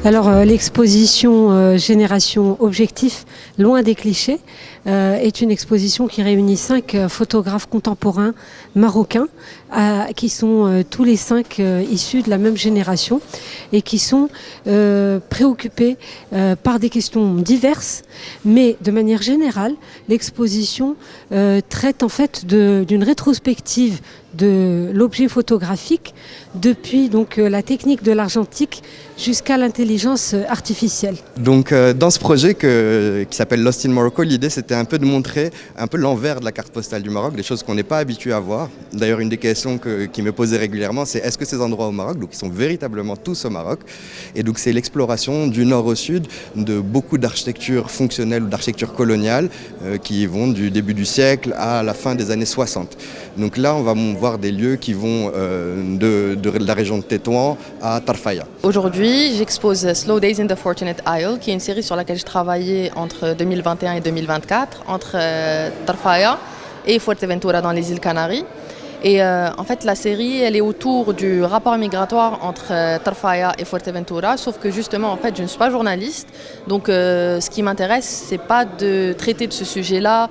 Alors l'exposition Génération Objectif, loin des clichés, est une exposition qui réunit 5 photographes contemporains marocains qui sont tous les 5 issus de la même génération et qui sont préoccupés par des questions diverses, mais de manière générale, l'exposition traite en fait d'une rétrospective de l'objet photographique depuis donc la technique de l'argentique jusqu'à l'intelligence artificielle. Donc dans ce projet qui s'appelle Lost in Morocco, l'idée c'était un peu de montrer un peu l'envers de la carte postale du Maroc, des choses qu'on n'est pas habitué à voir. D'ailleurs une des questions qui me posait régulièrement, c'est est-ce que ces endroits au Maroc, donc ils sont véritablement tous au Maroc, et donc c'est l'exploration du nord au sud de beaucoup d'architecture fonctionnelle ou d'architecture coloniale qui vont du début du siècle à la fin des années 60. Donc là on va voir des lieux qui vont de la région de Tétouan à Tarfaya. Aujourd'hui, j'expose Slow Days in the Fortunate Isle, qui est une série sur laquelle j'ai travaillé entre 2021 et 2024, entre Tarfaya et Fuerteventura dans les îles Canaries. Et en fait, la série, elle est autour du rapport migratoire entre Tarfaya et Fuerteventura, sauf que justement, en fait, je ne suis pas journaliste. Donc, ce qui m'intéresse, c'est pas de traiter de ce sujet-là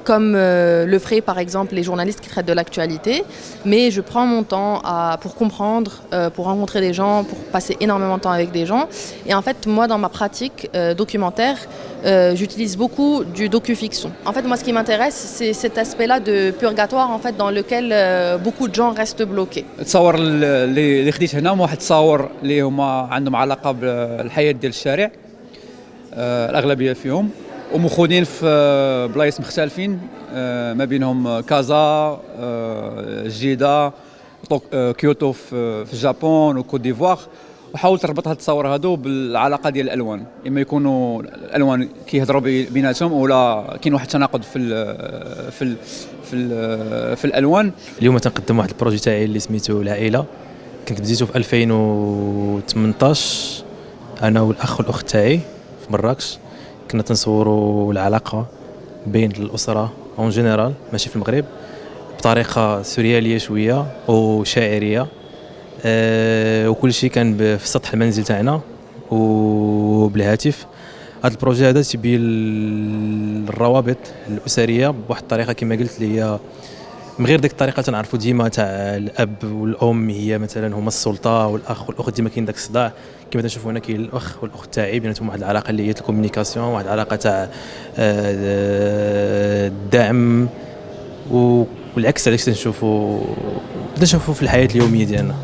comme le feraient par exemple les journalistes qui traitent de l'actualité, mais je prends mon temps pour comprendre, pour rencontrer des gens, pour passer énormément de temps avec des gens. Et en fait, moi, dans ma pratique documentaire, j'utilise beaucoup du docu-fiction. En fait, moi, ce qui m'intéresse, c'est cet aspect-là de purgatoire en fait, dans lequel beaucoup de gens restent bloqués. التصور اللي خديت هنا واحد التصاور اللي هما عندهم علاقة بالحياة ديال الشارع، الأغلبية فيهم ومخودين في بلايص مختلفين، ما بينهم كازا، جدة، كيوتو في اليابان وكوت ديفوار. وحاولت نربط هاد التصاور هادو بالعلاقه ديال الالوان، اما يكونوا الالوان كيهضروا بيناتهم ولا كاين واحد التناقض في الالوان. اليوم تنقدم واحد البروجي تاعي اللي سميتو العائله. كنت بديتو في 2018 انا والاخ والاخت تاعي في مراكش. كنا تنصوروا العلاقه بين الاسره اون جينيرال ماشي في المغرب بطريقه سورياليه شويه وشاعريه، وكل شيء كان في سطح المنزل تاعنا وبالهاتف. هذا البروجي هذا تيبين الروابط الاسريه بواحد الطريقه كما قلت اللي هي من غير ديك الطريقه تنعرفوا ديما تاع الاب والام هي مثلا هما السلطه والاخ والاخت، ديما كاين داك الصداع. كما تنشوفوا هنا كاين الاخ والاخت تاعي بيناتهم واحد العلاقه اللي هي الكومونيكاسيون، واحد العلاقه تاع الدعم، والعكس علاش تنشوفوا في الحياه اليوميه ديالنا.